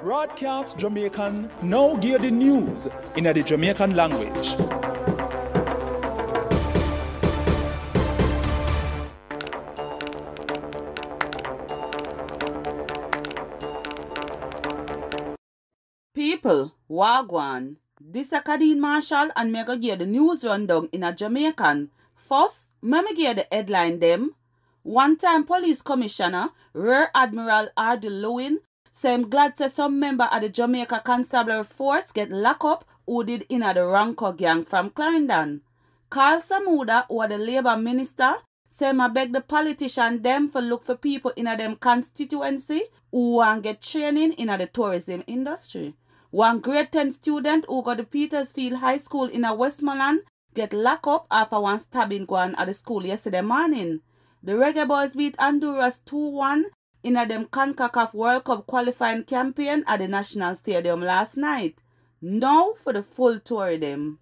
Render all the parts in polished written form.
Braadkyaas Jamiekan now give the news in the Jamaican language. People, wagwan. This is Kadeen Marshall and me go give the news rundown in a Jamaican. First, me give the headline them. One-time police commissioner, Rear Admiral R.D. Lewin, say I'm glad to some member of the Jamaica Constabulary Force get locked up who did in the Ranko gang from Clarendon. Carl Samuda, who are the Labour Minister, say I beg the politician them for look for people in a them constituency who want get training in the tourism industry. One grade 10 student who got to Petersfield High School in Westmoreland get locked up after one stabbing going at the school yesterday morning. The Reggae Boys beat Honduras 2-1 in a them CONCACAF World Cup qualifying campaign at the National Stadium last night. Now for the full tour of them.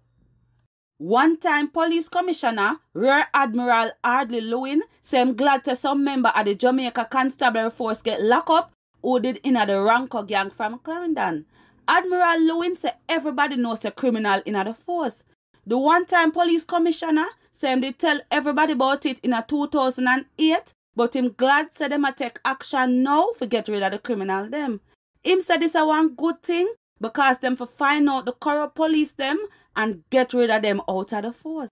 One-time police commissioner, Rear Admiral R.D. Lewin, say I'm glad to some member of the Jamaica Constabulary Force get locked up who did in the Ranko gang from Clarendon. Admiral Lewin say everybody knows the criminal in the force. The one-time police commissioner say him they tell everybody about it in 2008, but him glad say them a take action now for get rid of the criminal them. Him said this a one good thing because them for find out the corrupt police them and get rid of them out of the force.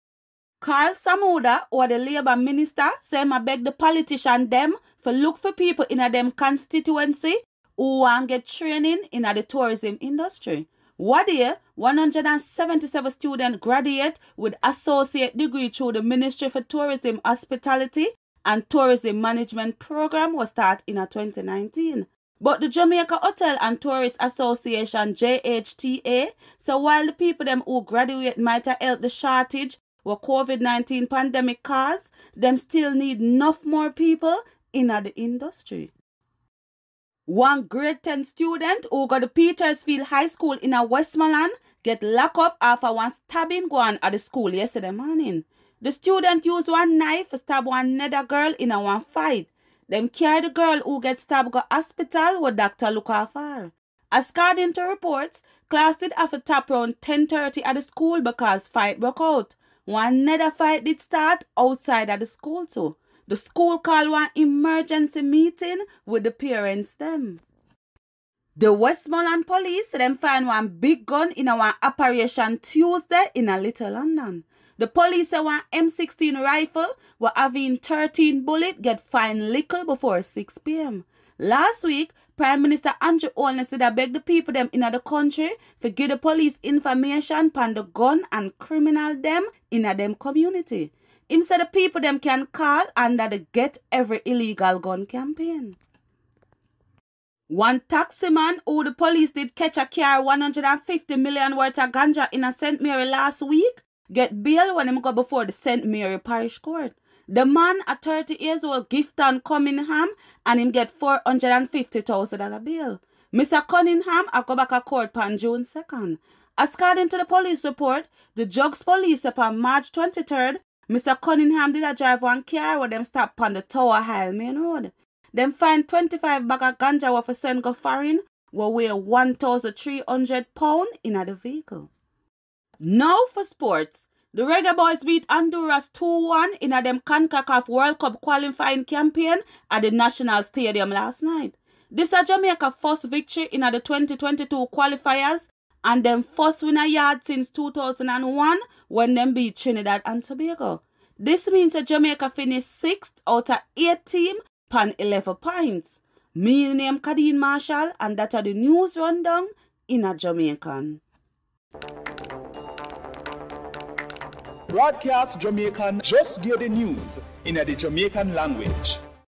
Carl Samuda, or the Labour Minister, say him a beg the politician them for look for people in them constituency who want get training in the tourism industry. What year, 177 students graduate with associate degree through the Ministry for Tourism, Hospitality and Tourism Management program was started in 2019. But the Jamaica Hotel and Tourist Association, JHTA, so while the people them who graduate might have helped the shortage what COVID-19 pandemic caused, them still need enough more people in the industry. One grade 10 student who got to Petersfield High School in Westmoreland get locked up after one stabbing going at the school yesterday morning. The student used one knife to stab one nether girl in one fight. Them carry the girl who get stabbed to hospital where doctor look after her. According to reports, class did have a tap around 10:30 at the school because fight broke out. One nether fight did start outside of the school too. The school called one emergency meeting with the parents them. The Westmoreland police them find one big gun in one operation Tuesday in Little London. The police say one M16 rifle were having 13 bullets get fined little before 6 p.m. Last week, Prime Minister Andrew Holness said I beg the people them in the country for give the police information on the gun and criminal them in them community. Him said the people them can call under the Get Every Illegal Gun campaign. One taxi man who the police did catch a car 150 million worth of ganja in a St. Mary last week get bail when him go before the St. Mary Parish Court. The man, a 30 years old Gifton Cunningham, and him get $450,000 bail. Mr. Cunningham a go back a court on June 2nd. According to the police report, the Jugs police upon March 23rd, Mr. Cunningham did a drive one car where them stop on the Tower Hill Main Road. Them find 25 bag of ganja worth for send go foreign will weigh 1,300 pounds in the vehicle. Now for sports. The Reggae Boys beat Honduras 2-1 in them CONCACAF World Cup qualifying campaign at the National Stadium last night. This is Jamaica's first victory in the 2022 qualifiers and them first winner yard since 2001 when them beat Trinidad and Tobago. This means that Jamaica finished 6th out of 8 teams pan 11 points. Me name Kadeen Marshall and that are the news rundown in a Jamaican. Braadkyaas Jamiekan just give the news in the Jamaican language.